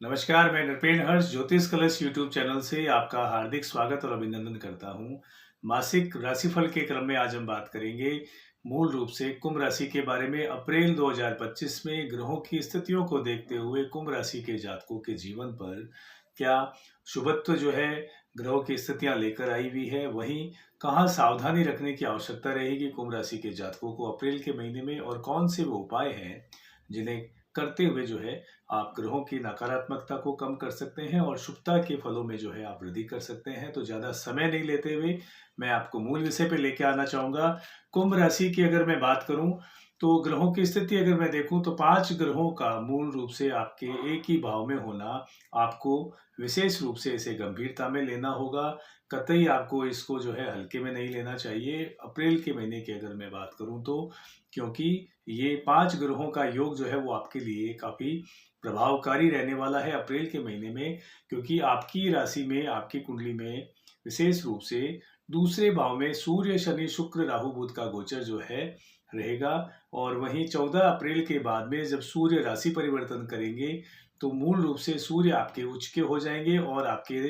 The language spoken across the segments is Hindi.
नमस्कार, मैं नृपेन हर्ष ज्योतिष कलश यूट्यूब चैनल से आपका हार्दिक स्वागत और अभिनंदन करता हूँ। मासिक राशिफल के क्रम में आज हम बात करेंगे मूल रूप से कुंभ राशि के बारे में। अप्रैल 2025 में ग्रहों की स्थितियों को देखते हुए कुंभ राशि के जातकों के जीवन पर क्या शुभत्व जो है ग्रहों की स्थितियां लेकर आई हुई है, वहीं कहाँ सावधानी रखने की आवश्यकता रहेगी कुंभ राशि के जातकों को अप्रैल के महीने में, और कौन से वो उपाय हैं जिन्हें करते हुए जो है आप ग्रहों की नकारात्मकता को कम कर सकते हैं और शुभता के फलों में जो है आप वृद्धि कर सकते हैं। तो ज़्यादा समय नहीं लेते हुए मैं आपको मूल विषय पे लेके आना चाहूँगा। कुंभ राशि की अगर मैं बात करूँ तो ग्रहों की स्थिति अगर मैं देखूँ तो 5 ग्रहों का मूल रूप से आपके एक ही भाव में होना आपको विशेष रूप से इसे गंभीरता में लेना होगा। कतई आपको इसको जो है हल्के में नहीं लेना चाहिए अप्रैल के महीने की अगर मैं बात करूँ तो, क्योंकि ये 5 ग्रहों का योग जो है वो आपके लिए काफ़ी प्रभावकारी रहने वाला है अप्रैल के महीने में। क्योंकि आपकी राशि में, आपकी कुंडली में विशेष रूप से दूसरे भाव में सूर्य, शनि, शुक्र, राहु, बुध का गोचर जो है रहेगा। और वहीं 14 अप्रैल के बाद में जब सूर्य राशि परिवर्तन करेंगे तो मूल रूप से सूर्य आपके उच्च के हो जाएंगे और आपके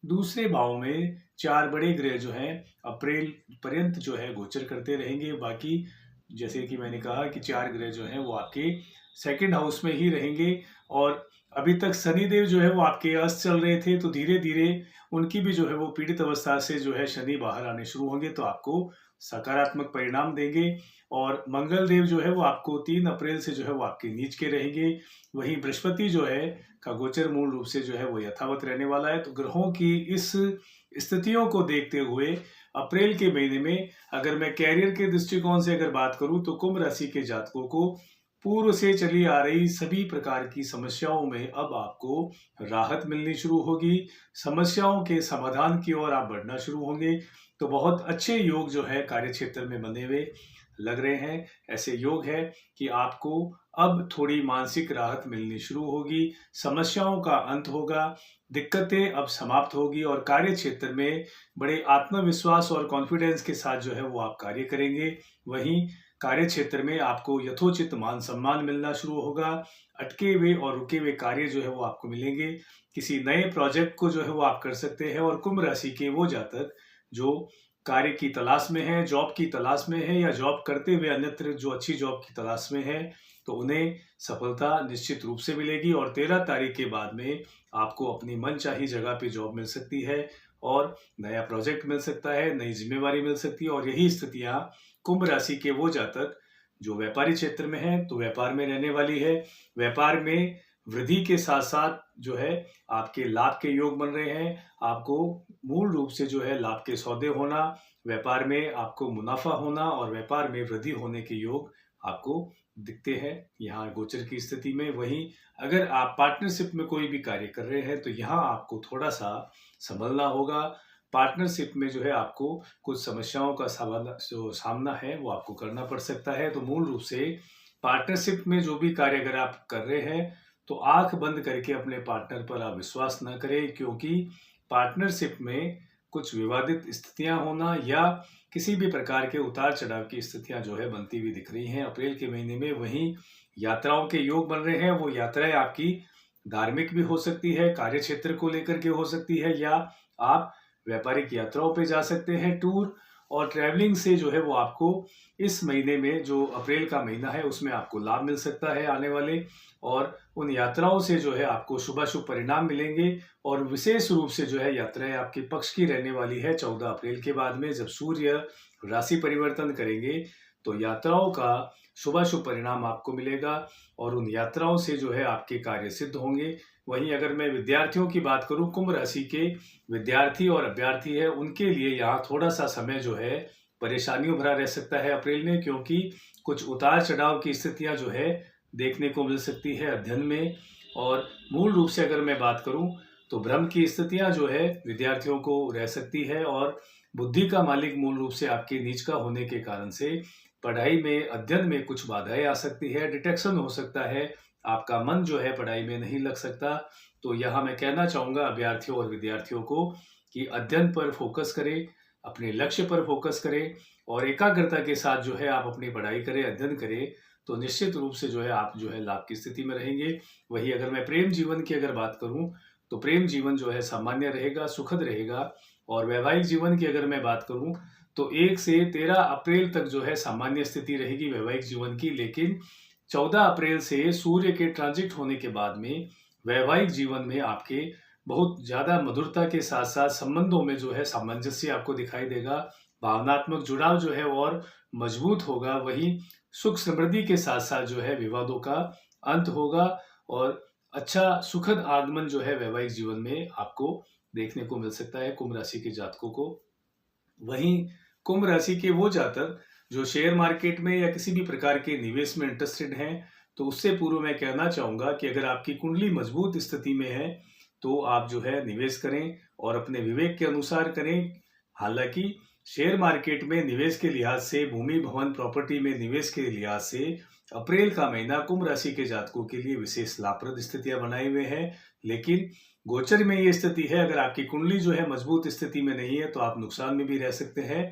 दूसरे भाव में 4 बड़े ग्रह जो हैं अप्रैल पर्यंत जो है गोचर करते रहेंगे। बाकी जैसे कि मैंने कहा कि 4 ग्रह जो हैं वो आपके सेकंड हाउस में ही रहेंगे। और अभी तक शनिदेव जो है वो आपके अस्त चल रहे थे, तो धीरे धीरे उनकी भी जो है वो पीड़ित अवस्था से जो है शनि बाहर आने शुरू होंगे, तो आपको सकारात्मक परिणाम देंगे। और मंगल देव जो है वो आपको 3 अप्रैल से जो है वो आपके नीच के रहेंगे। वहीं बृहस्पति जो है का गोचर मूल रूप से जो है वो यथावत रहने वाला है। तो ग्रहों की इस स्थितियों को देखते हुए अप्रैल के महीने में अगर मैं कैरियर के दृष्टिकोण से अगर बात करूं तो कुंभ राशि के जातकों को पूर्व से चली आ रही सभी प्रकार की समस्याओं में अब आपको राहत मिलनी शुरू होगी। समस्याओं के समाधान की ओर आप बढ़ना शुरू होंगे। तो बहुत अच्छे योग जो है कार्य क्षेत्र में बने हुए लग रहे हैं। ऐसे योग है कि आपको अब थोड़ी मानसिक राहत मिलनी शुरू होगी, समस्याओं का अंत होगा, दिक्कतें अब समाप्त होगी और कार्य क्षेत्र में बड़े आत्मविश्वास और कॉन्फिडेंस के साथ जो है वो आप कार्य करेंगे। वहीं कार्य क्षेत्र में आपको यथोचित मान सम्मान मिलना शुरू होगा। अटके हुए और रुके हुए कार्य जो है वो आपको मिलेंगे। किसी नए प्रोजेक्ट को जो है वो आप कर सकते हैं। और कुंभ राशि के वो जातक जो कार्य की तलाश में है, जॉब की तलाश में है या जॉब करते हुए अन्यत्र जो अच्छी जॉब की तलाश में है, तो उन्हें सफलता निश्चित रूप से मिलेगी। और 13 तारीख के बाद में आपको अपनी मनचाही जगह पे जॉब मिल सकती है और नया प्रोजेक्ट मिल सकता है, नई जिम्मेवारी मिल सकती है। और यही स्थितियां कुंभ राशि के वो जातक जो व्यापारी क्षेत्र में हैं तो व्यापार में रहने वाली है। व्यापार में वृद्धि के साथ साथ जो है आपके लाभ के योग बन रहे हैं। आपको मूल रूप से जो है लाभ के सौदे होना, व्यापार में आपको मुनाफा होना और व्यापार में वृद्धि होने के योग आपको दिखते हैं यहाँ गोचर की स्थिति में। वहीं अगर आप पार्टनरशिप में कोई भी कार्य कर रहे हैं तो यहाँ आपको थोड़ा सा संभलना होगा। पार्टनरशिप में जो है आपको कुछ समस्याओं का जो सामना है वो आपको करना पड़ सकता है। तो मूल रूप से पार्टनरशिप में जो भी कार्य अगर आप कर रहे हैं तो आंख बंद करके अपने पार्टनर पर आप विश्वास न करें, क्योंकि पार्टनरशिप में कुछ विवादित स्थितियां होना या किसी भी प्रकार के उतार चढ़ाव की स्थितियां जो है बनती हुई दिख रही हैं अप्रैल के महीने में। वहीं यात्राओं के योग बन रहे हैं। वो यात्राएं आपकी धार्मिक भी हो सकती है, कार्य क्षेत्र को लेकर के हो सकती है, या आप व्यापारिक यात्राओं पे जा सकते हैं। टूर और ट्रैवलिंग से जो है वो आपको इस महीने में, जो अप्रैल का महीना है, उसमें आपको लाभ मिल सकता है आने वाले। और उन यात्राओं से जो है आपको शुभाशुभ परिणाम मिलेंगे। और विशेष रूप से जो है यात्राएं आपके पक्ष की रहने वाली है 14 अप्रैल के बाद में जब सूर्य राशि परिवर्तन करेंगे। तो यात्राओं का शुभाशुभ परिणाम आपको मिलेगा और उन यात्राओं से जो है आपके कार्य सिद्ध होंगे। वहीं अगर मैं विद्यार्थियों की बात करूं, कुंभ राशि के विद्यार्थी और अभ्यर्थी है उनके लिए यहाँ थोड़ा सा समय जो है परेशानियों भरा रह सकता है अप्रैल में, क्योंकि कुछ उतार चढ़ाव की स्थितियां जो है देखने को मिल सकती है अध्ययन में। और मूल रूप से अगर मैं बात करूं तो भ्रम की स्थितियां जो है विद्यार्थियों को रह सकती है। और बुद्धि का मालिक मूल रूप से आपके नीच का होने के कारण से पढ़ाई में, अध्ययन में कुछ बाधाएं आ सकती है, डिटेक्शन हो सकता है, आपका मन जो है पढ़ाई में नहीं लग सकता। तो यहाँ मैं कहना चाहूँगा अभ्यर्थियों और विद्यार्थियों को कि अध्ययन पर फोकस करें, अपने लक्ष्य पर फोकस करें और एकाग्रता के साथ जो है आप अपनी पढ़ाई करें, अध्ययन करें। तो निश्चित रूप से जो है आप जो है लाभ की स्थिति में रहेंगे। वहीं अगर मैं प्रेम जीवन की अगर बात करूं तो प्रेम जीवन जो है सामान्य रहेगा, सुखद रहेगा। और वैवाहिक जीवन की अगर मैं बात करूं तो 1 से 13 अप्रैल तक जो है सामान्य स्थिति रहेगी वैवाहिक जीवन की, लेकिन 14 अप्रैल से सूर्य के ट्रांजिट होने के बाद में वैवाहिक जीवन में आपके बहुत ज़्यादा मधुरता के साथ साथ संबंधों में जो है सामंजस्य आपको दिखाई देगा। भावनात्मक जुड़ाव जो है और मजबूत होगा। वहीं सुख समृद्धि के साथ साथ जो है विवादों का अंत होगा और अच्छा सुखद आगमन जो है वैवाहिक जीवन में आपको देखने को मिल सकता है कुंभ राशि के जातकों को। वहीं कुंभ राशि के वो जातक जो शेयर मार्केट में या किसी भी प्रकार के निवेश में इंटरेस्टेड हैं, तो उससे पूर्व मैं कहना चाहूँगा कि अगर आपकी कुंडली मजबूत स्थिति में है तो आप जो है निवेश करें और अपने विवेक के अनुसार करें। हालांकि शेयर मार्केट में निवेश के लिहाज से, भूमि भवन प्रॉपर्टी में निवेश के लिहाज से अप्रैल का महीना कुंभ राशि के जातकों के लिए विशेष लाभप्रद स्थितियां बनाए हुए हैं। लेकिन गोचर में ये स्थिति है, अगर आपकी कुंडली जो है मजबूत स्थिति में नहीं है तो आप नुकसान में भी रह सकते हैं।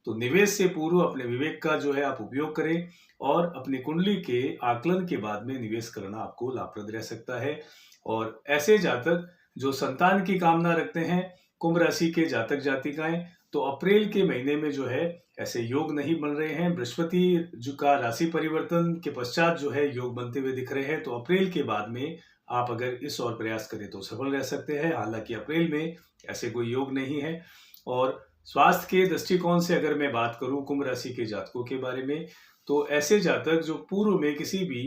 तो निवेश से पूर्व अपने विवेक का जो है आप उपयोग करें और अपनी कुंडली के आकलन के बाद में निवेश करना आपको लाभप्रद रह सकता है। और ऐसे जातक जो संतान की कामना रखते हैं, कुंभ राशि के जातक जातिकाएं, तो अप्रैल के महीने में जो है ऐसे योग नहीं बन रहे हैं। बृहस्पति जो का राशि परिवर्तन के पश्चात जो है योग बनते हुए दिख रहे हैं। तो अप्रैल के बाद में आप अगर इस और प्रयास करें तो सफल रह सकते हैं। हालांकि अप्रैल में ऐसे कोई योग नहीं है। और स्वास्थ्य के दृष्टिकोण से अगर मैं बात करूं कुंभ राशि के जातकों के बारे में, तो ऐसे जातक जो पूर्व में किसी भी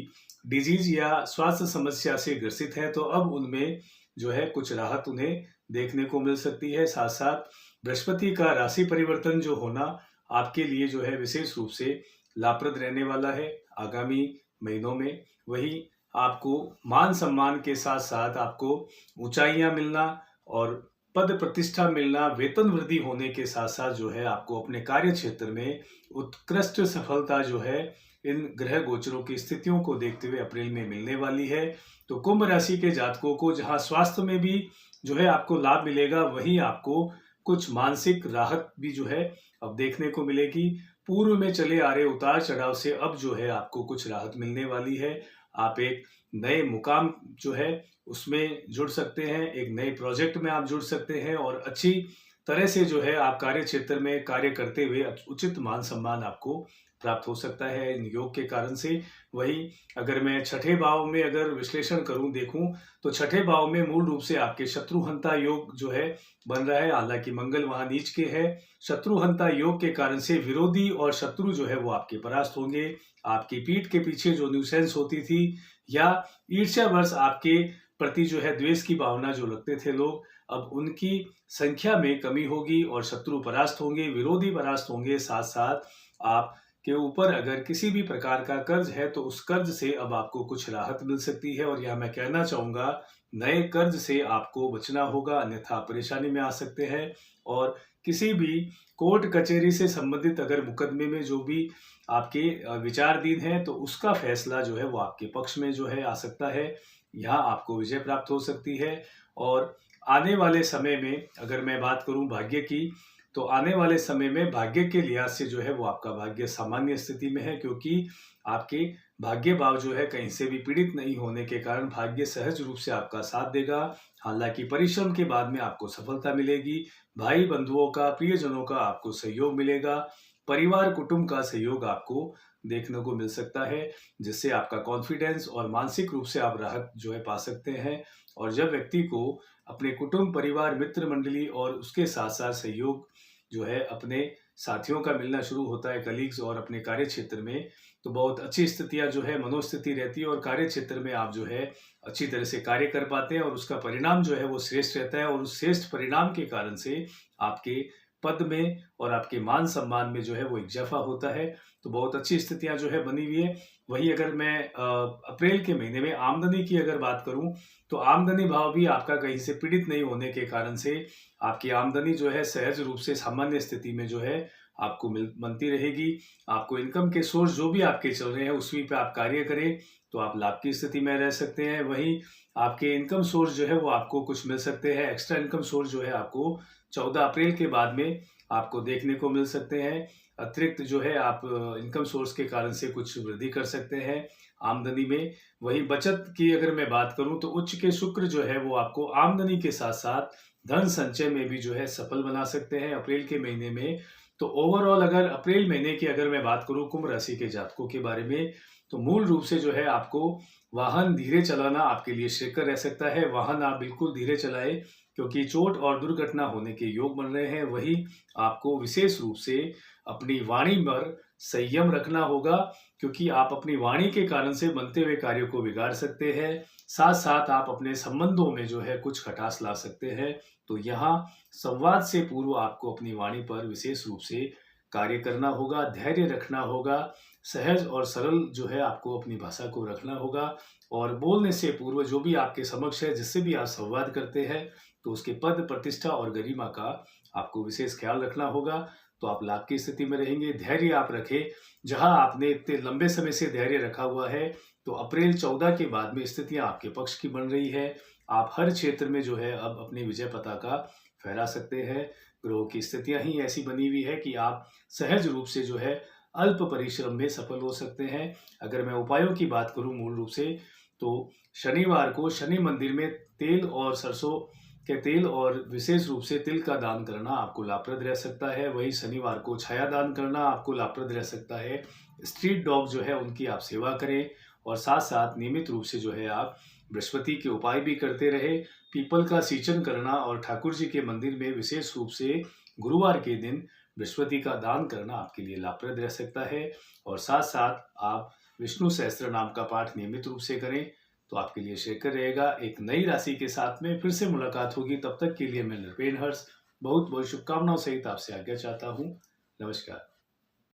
डिजीज या स्वास्थ्य समस्या से ग्रसित है, तो अब उनमें जो है कुछ राहत उन्हें देखने को मिल सकती है। साथ साथ बृहस्पति का राशि परिवर्तन जो होना आपके लिए जो है विशेष रूप से लाभप्रद रहने वाला है आगामी महीनों में। वही आपको मान सम्मान के साथ साथ आपको ऊंचाइयां मिलना और पद प्रतिष्ठा मिलना, वेतन वृद्धि होने के साथ साथ जो है आपको अपने कार्य क्षेत्र में उत्कृष्ट सफलता जो है इन ग्रह गोचरों की स्थितियों को देखते हुए अप्रैल में मिलने वाली है। तो कुंभ राशि के जातकों को जहां स्वास्थ्य में भी जो है आपको लाभ मिलेगा, वहीं आपको कुछ मानसिक राहत भी जो है अब देखने को मिलेगी। पूर्व में चले आ रहे उतार चढ़ाव से अब जो है आपको कुछ राहत मिलने वाली है। आप एक नए मुकाम जो है उसमें जुड़ सकते हैं, एक नए प्रोजेक्ट में आप जुड़ सकते हैं और अच्छी तरह से जो है आप कार्य क्षेत्र में कार्य करते हुए उचित मान सम्मान आपको प्राप्त हो सकता है इन योग के कारण से। वहीं अगर मैं छठे भाव में अगर विश्लेषण करूं, देखूं, तो छठे भाव में मूल रूप से आपके शत्रुहंता योग जो है बन रहा है। हालांकि मंगल वहां नीच के है। शत्रुहंता योग के कारण से विरोधी और शत्रु जो है वो आपके परास्त होंगे। आपकी पीठ के पीछे जो न्यूसेंस होती थी या ईर्ष्यावश आपके प्रति जो है द्वेष की भावना जो रखते थे लोग, अब उनकी संख्या में कमी होगी और शत्रु परास्त होंगे, विरोधी परास्त होंगे। साथ साथ आप के ऊपर अगर किसी भी प्रकार का कर्ज है तो उस कर्ज से अब आपको कुछ राहत मिल सकती है। और यह मैं कहना चाहूंगा, नए कर्ज से आपको बचना होगा, अन्यथा परेशानी में आ सकते हैं। और किसी भी कोर्ट कचहरी से संबंधित अगर मुकदमे में जो भी आपके विचाराधीन है तो उसका फैसला जो है वो आपके पक्ष में जो है आ सकता है। यहाँ आपको विजय प्राप्त हो सकती है। और आने वाले समय में अगर मैं बात करूं भाग्य की, तो आने वाले समय में भाग्य के लिहाज से जो है वो आपका भाग्य सामान्य स्थिति में है, क्योंकि आपके भाग्य भाव जो है कहीं से भी पीड़ित नहीं होने के कारण भाग्य सहज रूप से आपका साथ देगा। हालांकि परिश्रम के बाद में आपको सफलता मिलेगी। भाई बंधुओं का, प्रियजनों का आपको सहयोग मिलेगा। परिवार कुटुंब का सहयोग आपको देखने को मिल सकता है, जिससे आपका कॉन्फिडेंस और मानसिक रूप से आप राहत जो है पा सकते हैं। और जब व्यक्ति को अपने कुटुंब, परिवार, मित्र मंडली और उसके साथ साथ सहयोग जो है अपने साथियों का मिलना शुरू होता है, कलीग्स, और अपने कार्य क्षेत्र में, तो बहुत अच्छी स्थितियां जो है मनोस्थिति रहती है और कार्य क्षेत्र में आप जो है अच्छी तरह से कार्य कर पाते हैं और उसका परिणाम जो है वो श्रेष्ठ रहता है। और उस श्रेष्ठ परिणाम के कारण से आपके पद में और आपके मान सम्मान में जो है वो इजाफा होता है। तो बहुत अच्छी स्थितियां जो है बनी हुई है। वही अगर मैं अप्रैल के महीने में आमदनी की अगर बात करूं, तो आमदनी भाव भी आपका कहीं से पीड़ित नहीं होने के कारण से आपकी आमदनी जो है सहज रूप से सामान्य स्थिति में जो है आपको बनती रहेगी। आपको इनकम के सोर्स जो भी आपके चल रहे हैं उसी पे आप कार्य करें तो आप लाभ की स्थिति में रह सकते हैं। वहीं आपके इनकम सोर्स जो है वो आपको कुछ मिल सकते हैं। एक्स्ट्रा इनकम सोर्स जो है आपको 14 अप्रैल के बाद में आपको देखने को मिल सकते हैं। अतिरिक्त जो है आप इनकम सोर्स के कारण से कुछ वृद्धि कर सकते हैं आमदनी में। वहीं बचत की अगर मैं बात करूं तो उच्च के शुक्र जो है वो आपको आमदनी के साथ साथ धन संचय में भी जो है सफल बना सकते हैं अप्रैल के महीने में। तो ओवरऑल अगर अप्रैल महीने की अगर मैं बात करूं कुंभ राशि के जातकों के बारे में, तो मूल रूप से जो है आपको वाहन धीरे चलाना आपके लिए श्रेयस्कर रह सकता है। वाहन आप बिल्कुल धीरे चलाएं, क्योंकि चोट और दुर्घटना होने के योग बन रहे हैं। वही आपको विशेष रूप से अपनी वाणी पर संयम रखना होगा, क्योंकि आप अपनी वाणी के कारण से बनते हुए कार्यों को बिगाड़ सकते हैं। साथ साथ आप अपने संबंधों में जो है कुछ खटास ला सकते हैं। तो यहाँ संवाद से पूर्व आपको अपनी वाणी पर विशेष रूप से कार्य करना होगा, धैर्य रखना होगा, सहज और सरल जो है आपको अपनी भाषा को रखना होगा। और बोलने से पूर्व जो भी आपके समक्ष है, जिससे भी आप संवाद करते हैं, तो उसके पद प्रतिष्ठा और गरिमा का आपको विशेष ख्याल रखना होगा। तो आप लाभ की स्थिति में रहेंगे। धैर्य आप रखें, जहां आपने इतने लंबे समय से धैर्य रखा हुआ है, तो अप्रैल 14 के बाद में स्थितियां आपके पक्ष की बन रही है। आप हर क्षेत्र में जो है अब अपनी विजय पताका फहरा सकते हैं। ग्रहों की स्थितियां ही ऐसी बनी हुई है कि आप सहज रूप से जो है अल्प परिश्रम में सफल हो सकते हैं। अगर मैं उपायों की बात करूं मूल रूप से, तो शनिवार को शनि मंदिर में तेल और सरसों के तेल और विशेष रूप से तिल का दान करना आपको लाभप्रद रह सकता है। वही शनिवार को छाया दान करना आपको लाभप्रद रह सकता है। स्ट्रीट डॉग जो है उनकी आप सेवा करें, और साथ साथ नियमित रूप से जो है आप बृहस्पति के उपाय भी करते रहे। पीपल का सिंचन करना और ठाकुर जी के मंदिर में विशेष रूप से गुरुवार के दिन बृहस्पति का दान करना आपके लिए लाभप्रद रह सकता है। और साथ साथ आप विष्णु सहस्त्र नाम का पाठ नियमित रूप से करें, तो आपके लिए श्रेयस्कर रहेगा। एक नई राशि के साथ में फिर से मुलाकात होगी। तब तक के लिए मैं नृपेन हर्ष बहुत बहुत शुभकामनाओं सहित आपसे आज्ञा चाहता हूँ। नमस्कार।